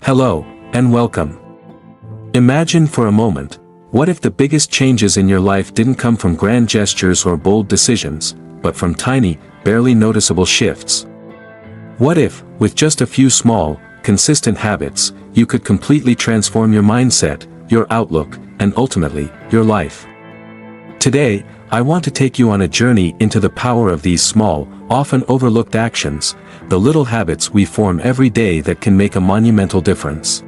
Hello, and welcome. Imagine for a moment, what if the biggest changes in your life didn't come from grand gestures or bold decisions, but from tiny, barely noticeable shifts? What if, with just a few small, consistent habits, you could completely transform your mindset, your outlook, and ultimately, your life? Today, I want to take you on a journey into the power of these small, often overlooked actions, the little habits we form every day that can make a monumental difference.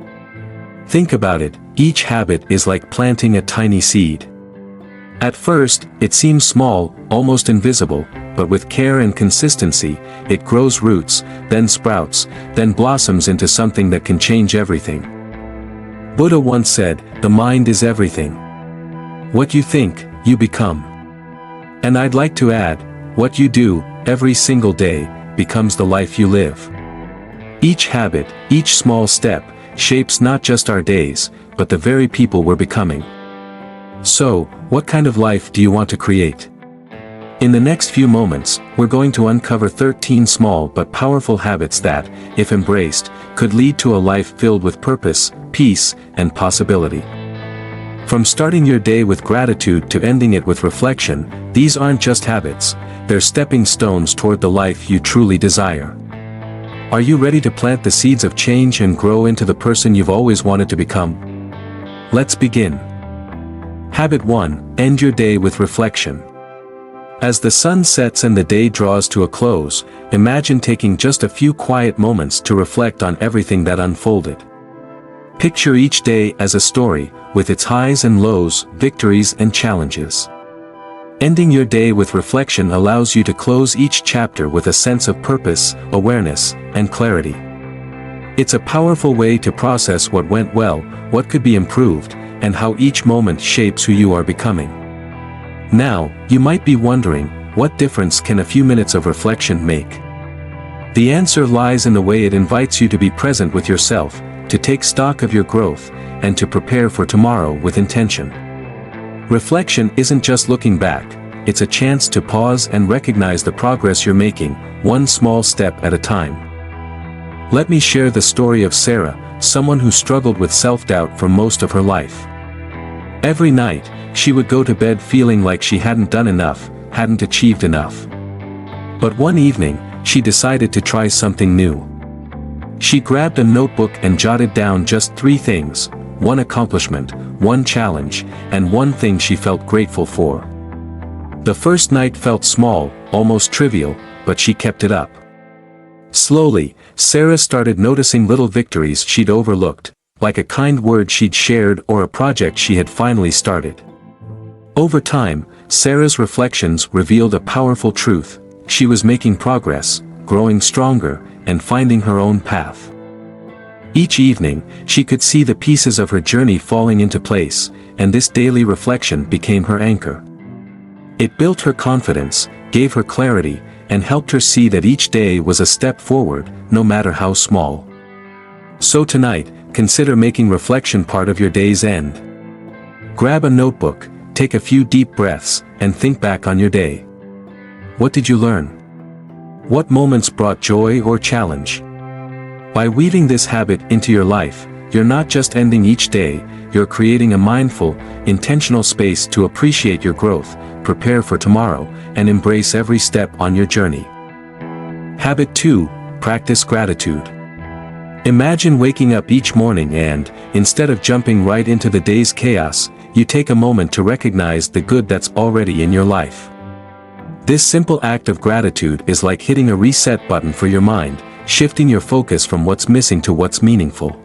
Think about it, each habit is like planting a tiny seed. At first, it seems small, almost invisible, but with care and consistency, it grows roots, then sprouts, then blossoms into something that can change everything. Buddha once said, "The mind is everything. What you think, you become." And I'd like to add, what you do, every single day, becomes the life you live. Each habit, each small step, shapes not just our days, but the very people we're becoming. So, what kind of life do you want to create? In the next few moments, we're going to uncover 13 small but powerful habits that, if embraced, could lead to a life filled with purpose, peace, and possibility. From starting your day with gratitude to ending it with reflection, these aren't just habits, they're stepping stones toward the life you truly desire. Are you ready to plant the seeds of change and grow into the person you've always wanted to become? Let's begin. Habit 1. End your day with reflection. As the sun sets and the day draws to a close, imagine taking just a few quiet moments to reflect on everything that unfolded. Picture each day as a story, with its highs and lows, victories and challenges. Ending your day with reflection allows you to close each chapter with a sense of purpose, awareness, and clarity. It's a powerful way to process what went well, what could be improved, and how each moment shapes who you are becoming. Now, you might be wondering, what difference can a few minutes of reflection make? The answer lies in the way it invites you to be present with yourself, to take stock of your growth, and to prepare for tomorrow with intention. Reflection isn't just looking back, it's a chance to pause and recognize the progress you're making, one small step at a time. Let me share the story of Sarah, someone who struggled with self-doubt for most of her life. Every night, she would go to bed feeling like she hadn't done enough, hadn't achieved enough. But one evening, she decided to try something new. She grabbed a notebook and jotted down just 3 things, one accomplishment, one challenge, and one thing she felt grateful for. The first night felt small, almost trivial, but she kept it up. Slowly, Sarah started noticing little victories she'd overlooked, like a kind word she'd shared or a project she had finally started. Over time, Sarah's reflections revealed a powerful truth: she was making progress, growing stronger, and finding her own path. Each evening, she could see the pieces of her journey falling into place, and this daily reflection became her anchor. It built her confidence, gave her clarity, and helped her see that each day was a step forward, no matter how small. So tonight, consider making reflection part of your day's end. Grab a notebook, take a few deep breaths, and think back on your day. What did you learn? What moments brought joy or challenge? By weaving this habit into your life, you're not just ending each day, you're creating a mindful, intentional space to appreciate your growth, prepare for tomorrow, and embrace every step on your journey. Habit 2. Practice gratitude. Imagine waking up each morning and, instead of jumping right into the day's chaos, you take a moment to recognize the good that's already in your life. This simple act of gratitude is like hitting a reset button for your mind, shifting your focus from what's missing to what's meaningful.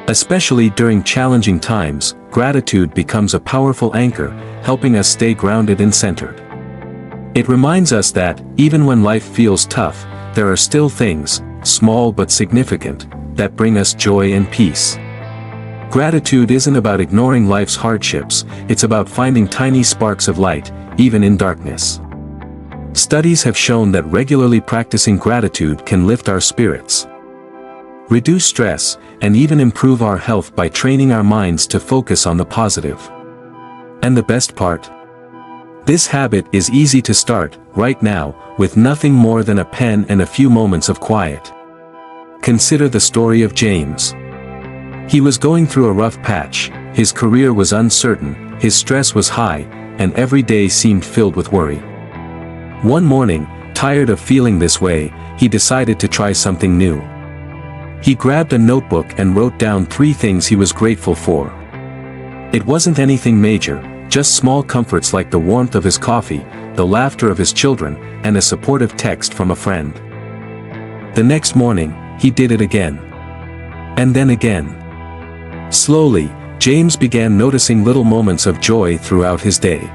Especially during challenging times, gratitude becomes a powerful anchor, helping us stay grounded and centered. It reminds us that, even when life feels tough, there are still things, small but significant, that bring us joy and peace. Gratitude isn't about ignoring life's hardships, it's about finding tiny sparks of light, even in darkness. Studies have shown that regularly practicing gratitude can lift our spirits, reduce stress, and even improve our health by training our minds to focus on the positive. And the best part? This habit is easy to start, right now, with nothing more than a pen and a few moments of quiet. Consider the story of James. He was going through a rough patch, his career was uncertain, his stress was high, and every day seemed filled with worry. One morning, tired of feeling this way, he decided to try something new. He grabbed a notebook and wrote down 3 things he was grateful for. It wasn't anything major, just small comforts like the warmth of his coffee, the laughter of his children, and a supportive text from a friend. The next morning, he did it again. And then again. Slowly, James began noticing little moments of joy throughout his day.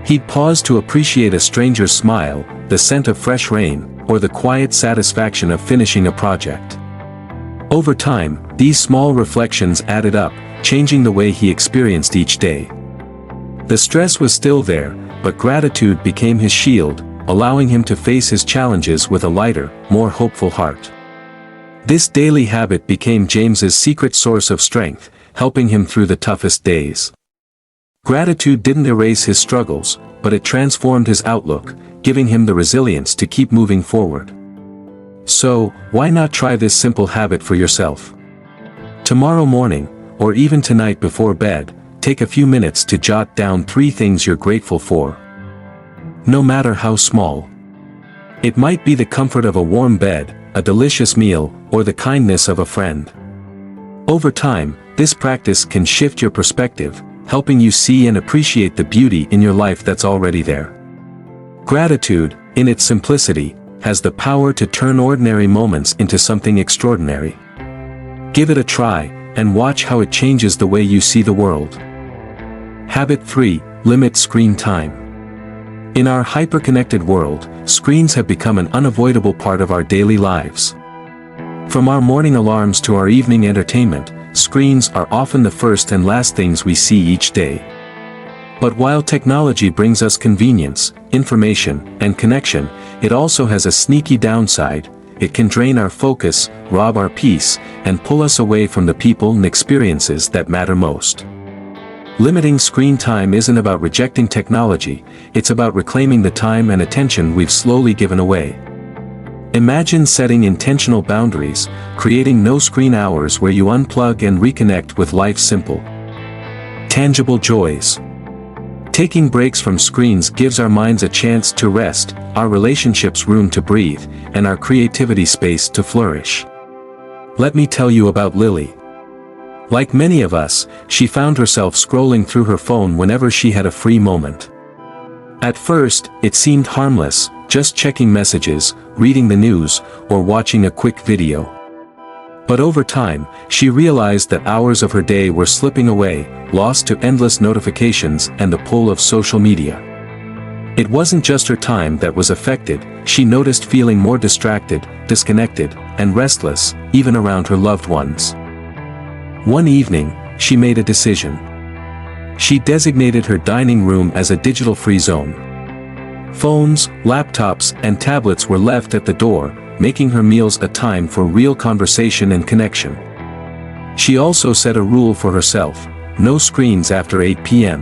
He'd pause to appreciate a stranger's smile, the scent of fresh rain, or the quiet satisfaction of finishing a project. Over time, these small reflections added up, changing the way he experienced each day. The stress was still there, but gratitude became his shield, allowing him to face his challenges with a lighter, more hopeful heart. This daily habit became James's secret source of strength, helping him through the toughest days. Gratitude didn't erase his struggles, but it transformed his outlook, giving him the resilience to keep moving forward. So, why not try this simple habit for yourself? Tomorrow morning, or even tonight before bed, take a few minutes to jot down 3 things you're grateful for. No matter how small. It might be the comfort of a warm bed, a delicious meal, or the kindness of a friend. Over time, this practice can shift your perspective, helping you see and appreciate the beauty in your life that's already there. Gratitude, in its simplicity, has the power to turn ordinary moments into something extraordinary. Give it a try, and watch how it changes the way you see the world. Habit 3. Limit screen time. In our hyper-connected world, screens have become an unavoidable part of our daily lives. From our morning alarms to our evening entertainment, screens are often the first and last things we see each day. But while technology brings us convenience, information, and connection, it also has a sneaky downside. It can drain our focus, rob our peace, and pull us away from the people and experiences that matter most. Limiting screen time isn't about rejecting technology, it's about reclaiming the time and attention we've slowly given away. Imagine setting intentional boundaries, creating no-screen hours where you unplug and reconnect with life's simple, tangible joys. Taking breaks from screens gives our minds a chance to rest, our relationships room to breathe, and our creativity space to flourish. Let me tell you about Lily. Like many of us, she found herself scrolling through her phone whenever she had a free moment. At first, it seemed harmless, just checking messages, reading the news, or watching a quick video. But over time, she realized that hours of her day were slipping away, lost to endless notifications and the pull of social media. It wasn't just her time that was affected, she noticed feeling more distracted, disconnected, and restless, even around her loved ones. One evening, she made a decision. She designated her dining room as a digital-free zone. Phones, laptops, and tablets were left at the door, making her meals a time for real conversation and connection. She also set a rule for herself: no screens after 8 p.m.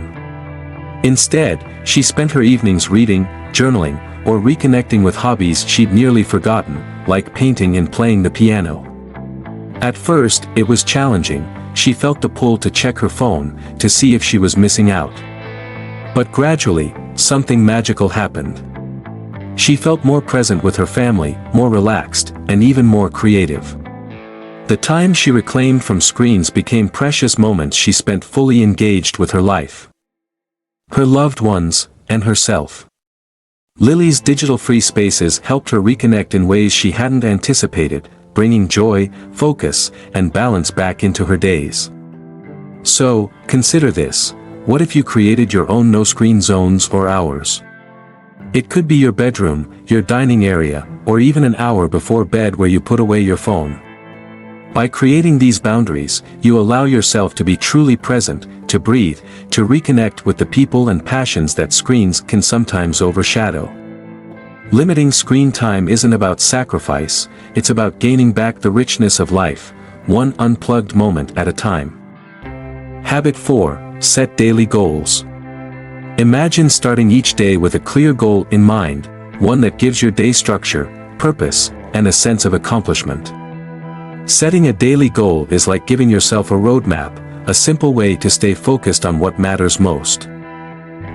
Instead, she spent her evenings reading, journaling, or reconnecting with hobbies she'd nearly forgotten, like painting and playing the piano. At first, it was challenging. She felt the pull to check her phone, to see if she was missing out. But gradually, something magical happened. She felt more present with her family, more relaxed, and even more creative. The time she reclaimed from screens became precious moments she spent fully engaged with her life, her loved ones, and herself. Lily's digital-free spaces helped her reconnect in ways she hadn't anticipated, bringing joy, focus, and balance back into her days. So, consider this: what if you created your own no-screen zones or hours? It could be your bedroom, your dining area, or even an hour before bed where you put away your phone. By creating these boundaries, you allow yourself to be truly present, to breathe, to reconnect with the people and passions that screens can sometimes overshadow. Limiting screen time isn't about sacrifice, it's about gaining back the richness of life, one unplugged moment at a time. Habit 4. Set daily goals. Imagine starting each day with a clear goal in mind, one that gives your day structure, purpose, and a sense of accomplishment. Setting a daily goal is like giving yourself a roadmap, a simple way to stay focused on what matters most.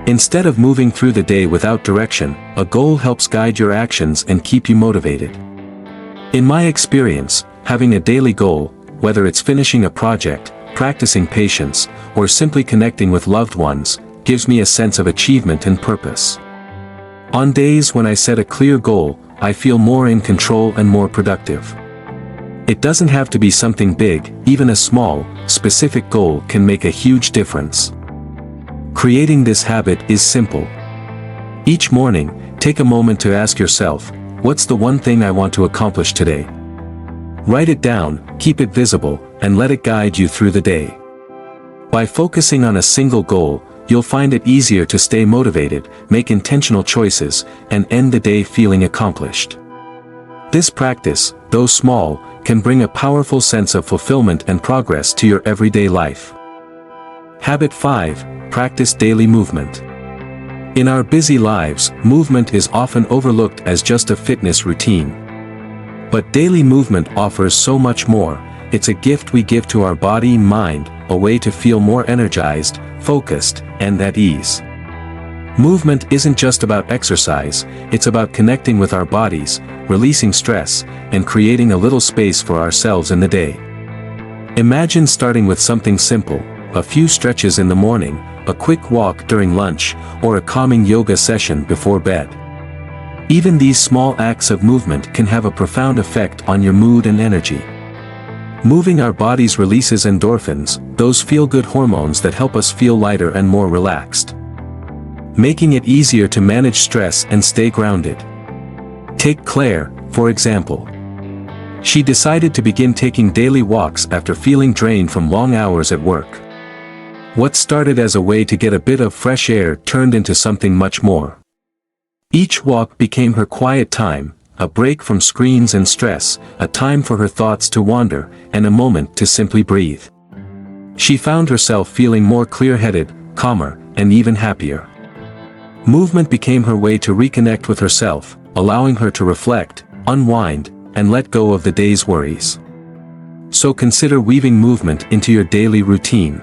Instead of moving through the day without direction, a goal helps guide your actions and keep you motivated. In my experience, having a daily goal, whether it's finishing a project, practicing patience, or simply connecting with loved ones, gives me a sense of achievement and purpose. On days when I set a clear goal, I feel more in control and more productive. It doesn't have to be something big, even a small, specific goal can make a huge difference. Creating this habit is simple. Each morning, take a moment to ask yourself, what's the one thing I want to accomplish today? Write it down, keep it visible, and let it guide you through the day. By focusing on a single goal, you'll find it easier to stay motivated, make intentional choices, and end the day feeling accomplished. This practice, though small, can bring a powerful sense of fulfillment and progress to your everyday life. Habit 5. Practice daily movement. In our busy lives, movement is often overlooked as just a fitness routine. But daily movement offers so much more. It's a gift we give to our body and mind, a way to feel more energized, focused, and at ease. Movement isn't just about exercise, it's about connecting with our bodies, releasing stress, and creating a little space for ourselves in the day. Imagine starting with something simple, a few stretches in the morning, a quick walk during lunch, or a calming yoga session before bed. Even these small acts of movement can have a profound effect on your mood and energy. Moving our bodies releases endorphins, those feel-good hormones that help us feel lighter and more relaxed, making it easier to manage stress and stay grounded. Take Claire, for example. She decided to begin taking daily walks after feeling drained from long hours at work. What started as a way to get a bit of fresh air turned into something much more. Each walk became her quiet time, a break from screens and stress, a time for her thoughts to wander, and a moment to simply breathe. She found herself feeling more clear-headed, calmer, and even happier. Movement became her way to reconnect with herself, allowing her to reflect, unwind, and let go of the day's worries. So consider weaving movement into your daily routine.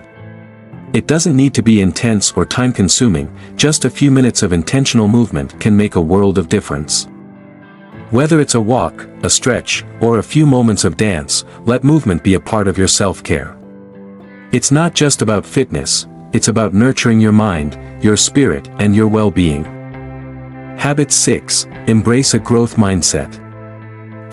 It doesn't need to be intense or time-consuming, just a few minutes of intentional movement can make a world of difference. Whether it's a walk, a stretch, or a few moments of dance, let movement be a part of your self-care. It's not just about fitness, it's about nurturing your mind, your spirit, and your well-being. Habit 6. Embrace a growth mindset.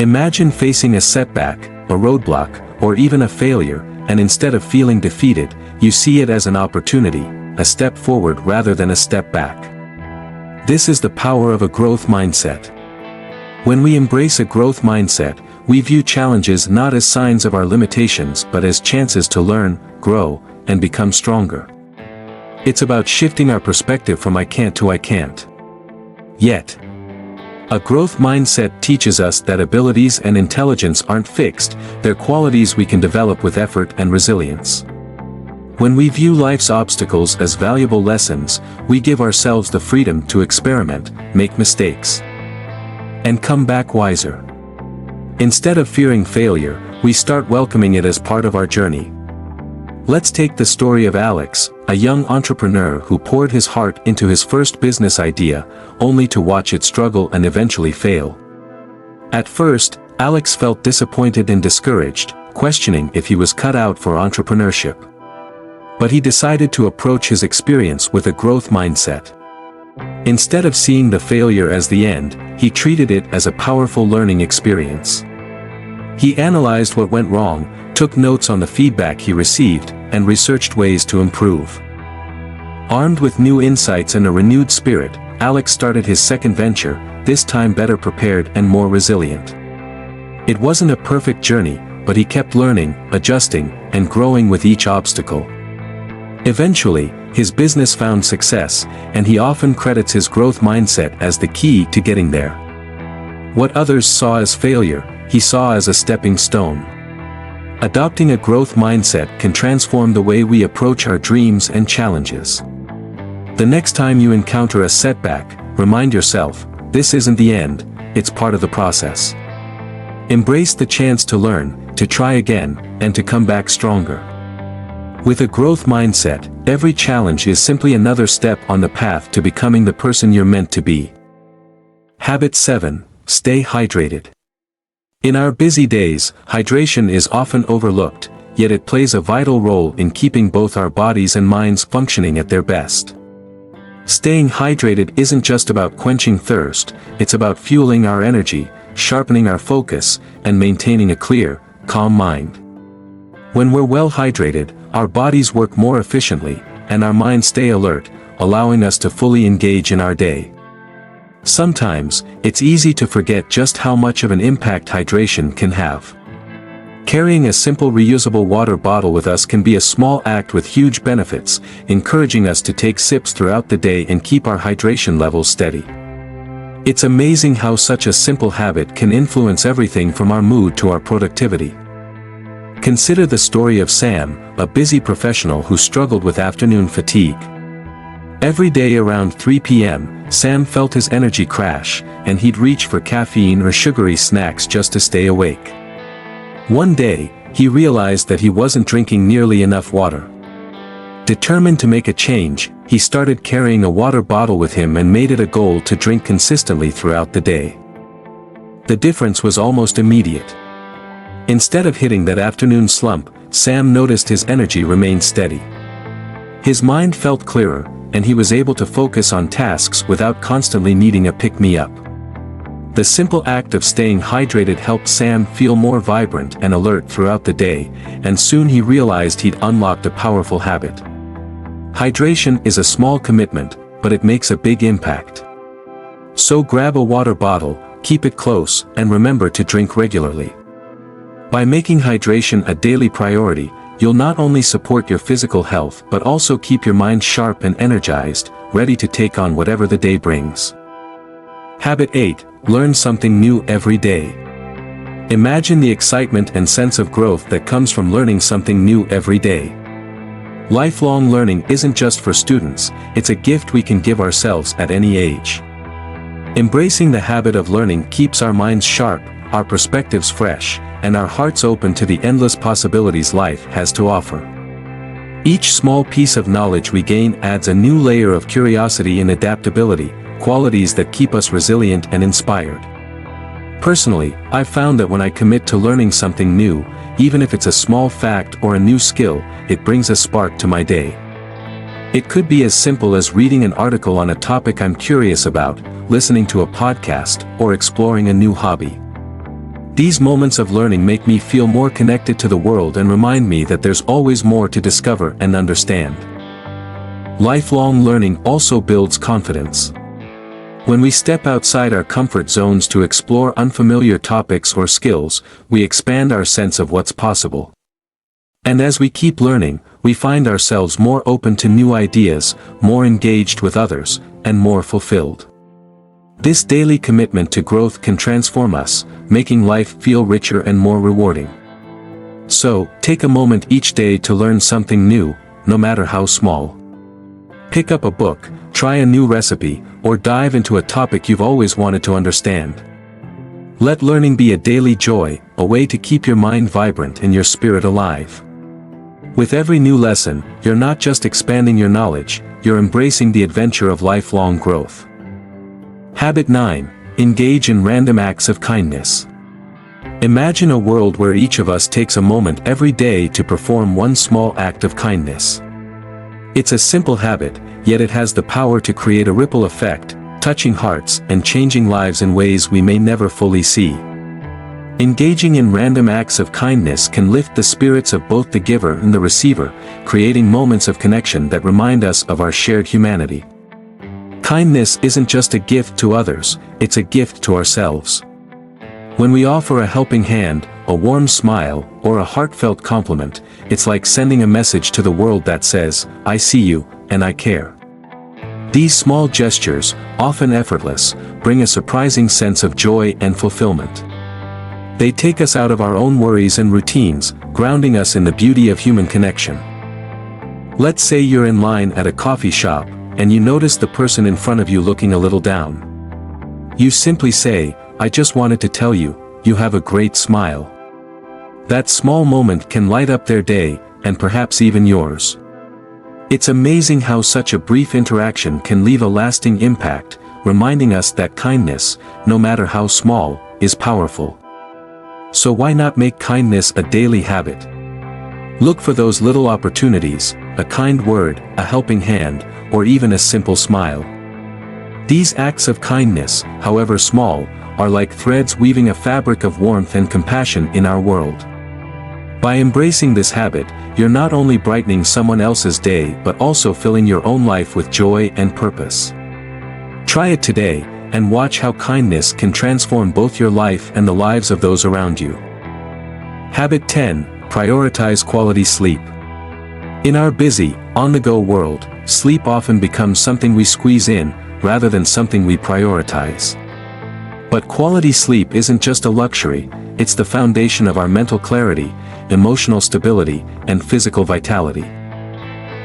Imagine facing a setback, a roadblock, or even a failure, and instead of feeling defeated, you see it as an opportunity, a step forward rather than a step back. This is the power of a growth mindset. When we embrace a growth mindset, we view challenges not as signs of our limitations but as chances to learn, grow, and become stronger. It's about shifting our perspective from I can't to I can't. Yet, a growth mindset teaches us that abilities and intelligence aren't fixed, they're qualities we can develop with effort and resilience. When we view life's obstacles as valuable lessons, we give ourselves the freedom to experiment, make mistakes, and come back wiser. Instead of fearing failure, we start welcoming it as part of our journey. Let's take the story of Alex, a young entrepreneur who poured his heart into his first business idea, only to watch it struggle and eventually fail. At first, Alex felt disappointed and discouraged, questioning if he was cut out for entrepreneurship. But he decided to approach his experience with a growth mindset. Instead of seeing the failure as the end, he treated it as a powerful learning experience. He analyzed what went wrong, took notes on the feedback he received, and researched ways to improve. Armed with new insights and a renewed spirit, Alex started his second venture, this time better prepared and more resilient. It wasn't a perfect journey, but he kept learning, adjusting, and growing with each obstacle. Eventually, his business found success, and he often credits his growth mindset as the key to getting there. What others saw as failure, he saw as a stepping stone. Adopting a growth mindset can transform the way we approach our dreams and challenges. The next time you encounter a setback, remind yourself, this isn't the end, it's part of the process. Embrace the chance to learn, to try again, and to come back stronger. With a growth mindset, every challenge is simply another step on the path to becoming the person you're meant to be. Habit 7. Stay hydrated. In our busy days, hydration is often overlooked, yet it plays a vital role in keeping both our bodies and minds functioning at their best. Staying hydrated isn't just about quenching thirst, it's about fueling our energy, sharpening our focus, and maintaining a clear, calm mind. When we're well hydrated, our bodies work more efficiently, and our minds stay alert, allowing us to fully engage in our day. Sometimes, it's easy to forget just how much of an impact hydration can have. Carrying a simple reusable water bottle with us can be a small act with huge benefits, encouraging us to take sips throughout the day and keep our hydration levels steady. It's amazing how such a simple habit can influence everything from our mood to our productivity. Consider the story of Sam, a busy professional who struggled with afternoon fatigue. Every day around 3 p.m., Sam felt his energy crash, and he'd reach for caffeine or sugary snacks just to stay awake. One day, he realized that he wasn't drinking nearly enough water. Determined to make a change, he started carrying a water bottle with him and made it a goal to drink consistently throughout the day. The difference was almost immediate. Instead of hitting that afternoon slump, Sam noticed his energy remained steady. His mind felt clearer, and he was able to focus on tasks without constantly needing a pick-me-up. The simple act of staying hydrated helped Sam feel more vibrant and alert throughout the day, and soon he realized he'd unlocked a powerful habit. Hydration is a small commitment, but it makes a big impact. So grab a water bottle, keep it close, and remember to drink regularly. By making hydration a daily priority, you'll not only support your physical health but also keep your mind sharp and energized, ready to take on whatever the day brings. Habit 8. Learn something new every day. Imagine the excitement and sense of growth that comes from learning something new every day. Lifelong learning isn't just for students, it's a gift we can give ourselves at any age. Embracing the habit of learning keeps our minds sharp, our perspectives fresh, and our hearts open to the endless possibilities life has to offer. Each small piece of knowledge we gain adds a new layer of curiosity and adaptability, qualities that keep us resilient and inspired. Personally, I've found that when I commit to learning something new, even if it's a small fact or a new skill, it brings a spark to my day. It could be as simple as reading an article on a topic I'm curious about, listening to a podcast, or exploring a new hobby. These moments of learning make me feel more connected to the world and remind me that there's always more to discover and understand. Lifelong learning also builds confidence. When we step outside our comfort zones to explore unfamiliar topics or skills, we expand our sense of what's possible. And as we keep learning, we find ourselves more open to new ideas, more engaged with others, and more fulfilled. This daily commitment to growth can transform us, making life feel richer and more rewarding. So, take a moment each day to learn something new, no matter how small. Pick up a book, try a new recipe, or dive into a topic you've always wanted to understand. Let learning be a daily joy, a way to keep your mind vibrant and your spirit alive. With every new lesson, you're not just expanding your knowledge, you're embracing the adventure of lifelong growth. Habit 9. Engage in random acts of kindness. Imagine a world where each of us takes a moment every day to perform one small act of kindness. It's a simple habit, yet it has the power to create a ripple effect, touching hearts and changing lives in ways we may never fully see. Engaging in random acts of kindness can lift the spirits of both the giver and the receiver, creating moments of connection that remind us of our shared humanity. Kindness isn't just a gift to others, it's a gift to ourselves. When we offer a helping hand, a warm smile, or a heartfelt compliment, it's like sending a message to the world that says, "I see you, and I care." These small gestures, often effortless, bring a surprising sense of joy and fulfillment. They take us out of our own worries and routines, grounding us in the beauty of human connection. Let's say you're in line at a coffee shop, and you notice the person in front of you looking a little down. You simply say, "I just wanted to tell you, you have a great smile. That small moment can light up their day, and perhaps even yours. It's amazing how such a brief interaction can leave a lasting impact, reminding us that kindness, no matter how small, is powerful. So why not make kindness a daily habit? Look for those little opportunities, a kind word, a helping hand, or even a simple smile. These acts of kindness, however small, are like threads weaving a fabric of warmth and compassion in our world. By embracing this habit, you're not only brightening someone else's day but also filling your own life with joy and purpose. Try it today, and watch how kindness can transform both your life and the lives of those around you. Habit 10. Prioritize quality sleep. In our busy, on-the-go world, sleep often becomes something we squeeze in, rather than something we prioritize. But quality sleep isn't just a luxury, it's the foundation of our mental clarity, emotional stability, and physical vitality.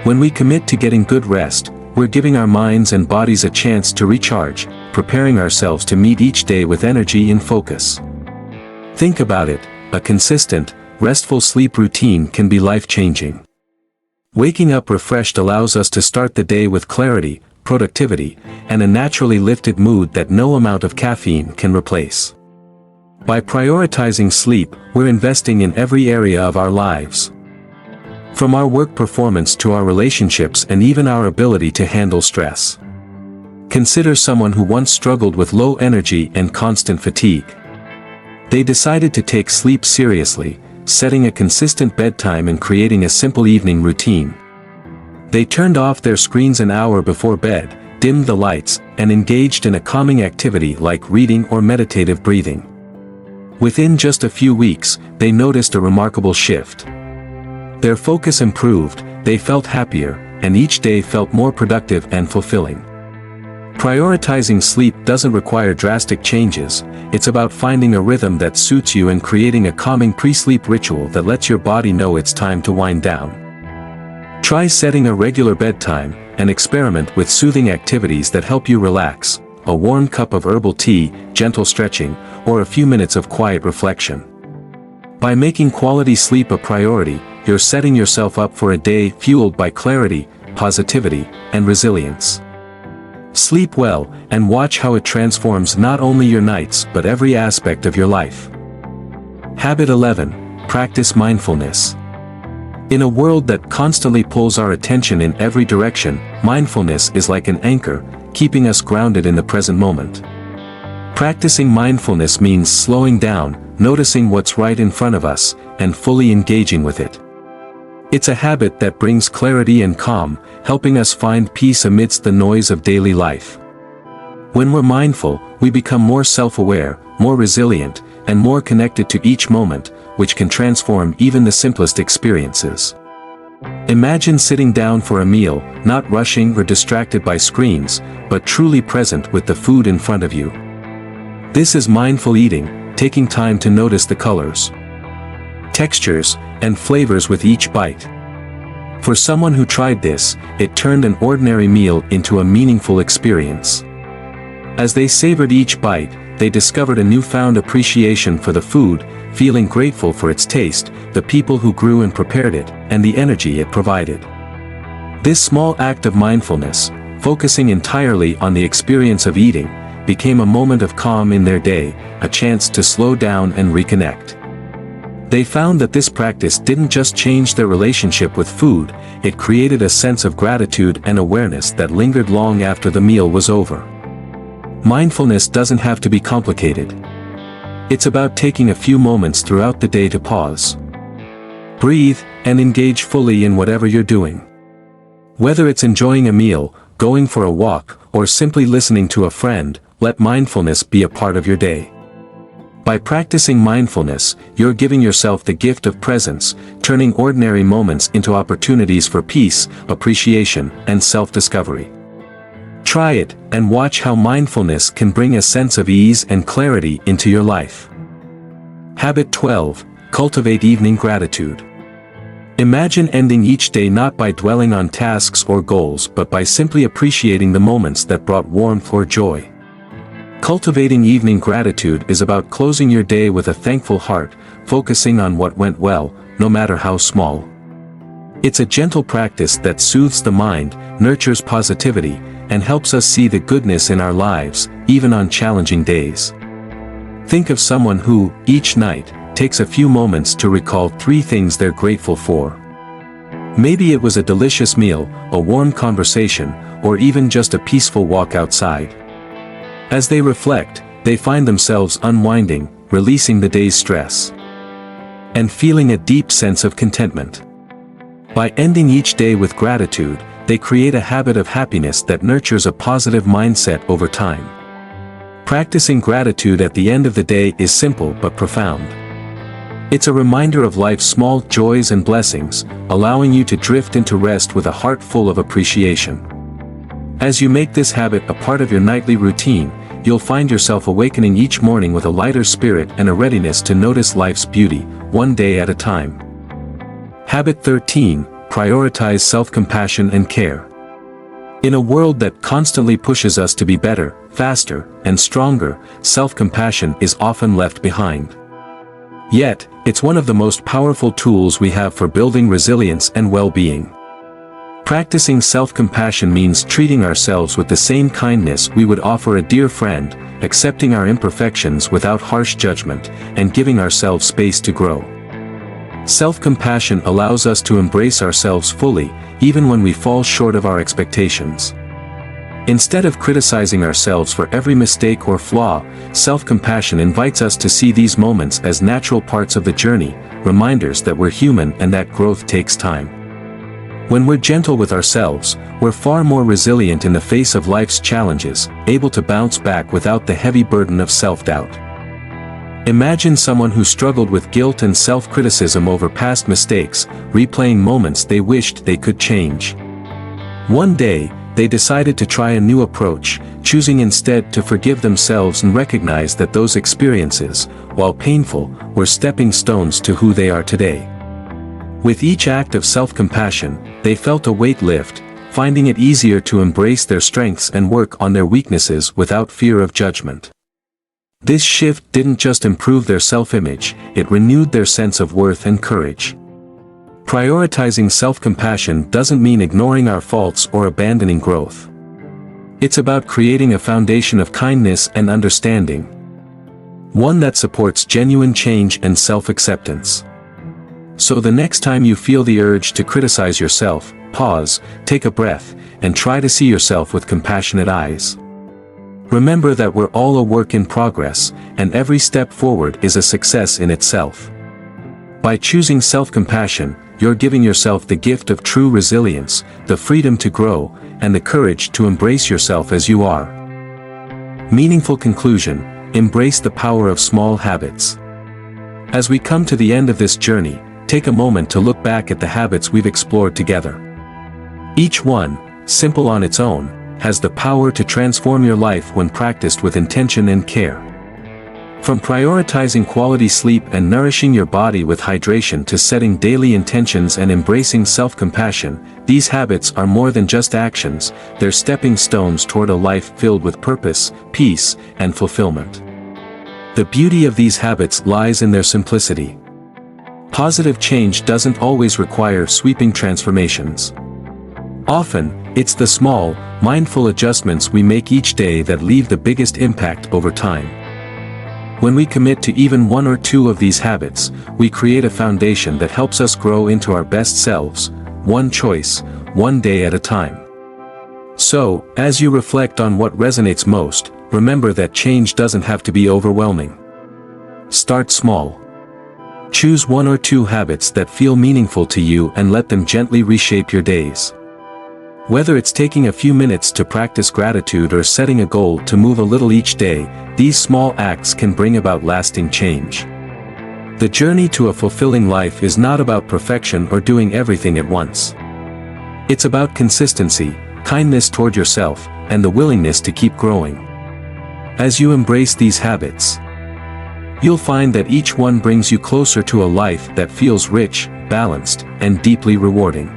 When we commit to getting good rest, we're giving our minds and bodies a chance to recharge, preparing ourselves to meet each day with energy and focus. Think about it, a consistent, restful sleep routine can be life-changing. Waking up refreshed allows us to start the day with clarity, productivity, and a naturally lifted mood that no amount of caffeine can replace. By prioritizing sleep, we're investing in every area of our lives. From our work performance to our relationships and even our ability to handle stress. Consider someone who once struggled with low energy and constant fatigue. They decided to take sleep seriously, setting a consistent bedtime and creating a simple evening routine. They turned off their screens an hour before bed, dimmed the lights, and engaged in a calming activity like reading or meditative breathing. Within just a few weeks, they noticed a remarkable shift. Their focus improved, they felt happier, and each day felt more productive and fulfilling. Prioritizing sleep doesn't require drastic changes, it's about finding a rhythm that suits you and creating a calming pre-sleep ritual that lets your body know it's time to wind down. Try setting a regular bedtime, and experiment with soothing activities that help you relax, a warm cup of herbal tea, gentle stretching, or a few minutes of quiet reflection. By making quality sleep a priority, you're setting yourself up for a day fueled by clarity, positivity, and resilience. Sleep well, and watch how it transforms not only your nights but every aspect of your life. Habit 11. Practice mindfulness. In a world that constantly pulls our attention in every direction, mindfulness is like an anchor, keeping us grounded in the present moment. Practicing mindfulness means slowing down, noticing what's right in front of us, and fully engaging with it. It's a habit that brings clarity and calm, helping us find peace amidst the noise of daily life. When we're mindful, we become more self-aware, more resilient, and more connected to each moment, which can transform even the simplest experiences. Imagine sitting down for a meal, not rushing or distracted by screens, but truly present with the food in front of you. This is mindful eating, taking time to notice the colors, textures, and flavors with each bite. For someone who tried this, it turned an ordinary meal into a meaningful experience. As they savored each bite, they discovered a newfound appreciation for the food, feeling grateful for its taste, the people who grew and prepared it, and the energy it provided. This small act of mindfulness, focusing entirely on the experience of eating, became a moment of calm in their day, a chance to slow down and reconnect. They found that this practice didn't just change their relationship with food, it created a sense of gratitude and awareness that lingered long after the meal was over. Mindfulness doesn't have to be complicated. It's about taking a few moments throughout the day to pause, breathe, and engage fully in whatever you're doing. Whether it's enjoying a meal, going for a walk, or simply listening to a friend, let mindfulness be a part of your day. By practicing mindfulness, you're giving yourself the gift of presence, turning ordinary moments into opportunities for peace, appreciation, and self-discovery. Try it, and watch how mindfulness can bring a sense of ease and clarity into your life. Habit 12. Cultivate evening gratitude. Imagine ending each day not by dwelling on tasks or goals but by simply appreciating the moments that brought warmth or joy. Cultivating evening gratitude is about closing your day with a thankful heart, focusing on what went well, no matter how small. It's a gentle practice that soothes the mind, nurtures positivity, and helps us see the goodness in our lives, even on challenging days. Think of someone who, each night, takes a few moments to recall 3 things they're grateful for. Maybe it was a delicious meal, a warm conversation, or even just a peaceful walk outside. As they reflect, they find themselves unwinding, releasing the day's stress, and feeling a deep sense of contentment. By ending each day with gratitude, they create a habit of happiness that nurtures a positive mindset over time. Practicing gratitude at the end of the day is simple but profound. It's a reminder of life's small joys and blessings, allowing you to drift into rest with a heart full of appreciation. As you make this habit a part of your nightly routine, you'll find yourself awakening each morning with a lighter spirit and a readiness to notice life's beauty, one day at a time. Habit 13, prioritize self-compassion and care. In a world that constantly pushes us to be better, faster, and stronger, self-compassion is often left behind. Yet, it's one of the most powerful tools we have for building resilience and well-being. Practicing self-compassion means treating ourselves with the same kindness we would offer a dear friend, accepting our imperfections without harsh judgment, and giving ourselves space to grow. Self-compassion allows us to embrace ourselves fully, even when we fall short of our expectations. Instead of criticizing ourselves for every mistake or flaw, self-compassion invites us to see these moments as natural parts of the journey, reminders that we're human and that growth takes time. When we're gentle with ourselves, we're far more resilient in the face of life's challenges, able to bounce back without the heavy burden of self-doubt. Imagine someone who struggled with guilt and self-criticism over past mistakes, replaying moments they wished they could change. One day, they decided to try a new approach, choosing instead to forgive themselves and recognize that those experiences, while painful, were stepping stones to who they are today. With each act of self-compassion, they felt a weight lift, finding it easier to embrace their strengths and work on their weaknesses without fear of judgment. This shift didn't just improve their self-image, it renewed their sense of worth and courage. Prioritizing self-compassion doesn't mean ignoring our faults or abandoning growth. It's about creating a foundation of kindness and understanding, one that supports genuine change and self-acceptance. So the next time you feel the urge to criticize yourself, pause, take a breath, and try to see yourself with compassionate eyes. Remember that we're all a work in progress, and every step forward is a success in itself. By choosing self-compassion, you're giving yourself the gift of true resilience, the freedom to grow, and the courage to embrace yourself as you are. Meaningful conclusion: embrace the power of small habits. As we come to the end of this journey, take a moment to look back at the habits we've explored together. Each one, simple on its own, has the power to transform your life when practiced with intention and care. From prioritizing quality sleep and nourishing your body with hydration to setting daily intentions and embracing self-compassion, these habits are more than just actions, they're stepping stones toward a life filled with purpose, peace, and fulfillment. The beauty of these habits lies in their simplicity. Positive change doesn't always require sweeping transformations. Often, it's the small, mindful adjustments we make each day that leave the biggest impact over time. When we commit to even one or two of these habits, we create a foundation that helps us grow into our best selves, one choice, one day at a time. So, as you reflect on what resonates most, remember that change doesn't have to be overwhelming. Start small. Choose one or two habits that feel meaningful to you and let them gently reshape your days. Whether it's taking a few minutes to practice gratitude or setting a goal to move a little each day, these small acts can bring about lasting change. The journey to a fulfilling life is not about perfection or doing everything at once. It's about consistency, kindness toward yourself, and the willingness to keep growing. As you embrace these habits, you'll find that each one brings you closer to a life that feels rich, balanced, and deeply rewarding.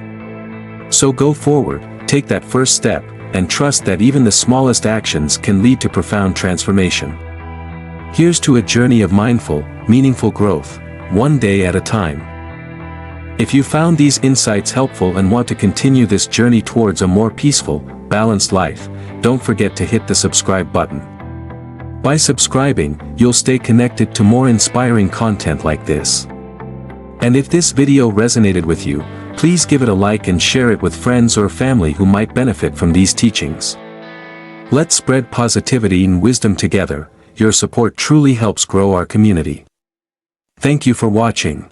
So go forward, take that first step, and trust that even the smallest actions can lead to profound transformation. Here's to a journey of mindful, meaningful growth, one day at a time. If you found these insights helpful and want to continue this journey towards a more peaceful, balanced life, don't forget to hit the subscribe button. By subscribing, you'll stay connected to more inspiring content like this. And if this video resonated with you, please give it a like and share it with friends or family who might benefit from these teachings. Let's spread positivity and wisdom together. Your support truly helps grow our community. Thank you for watching.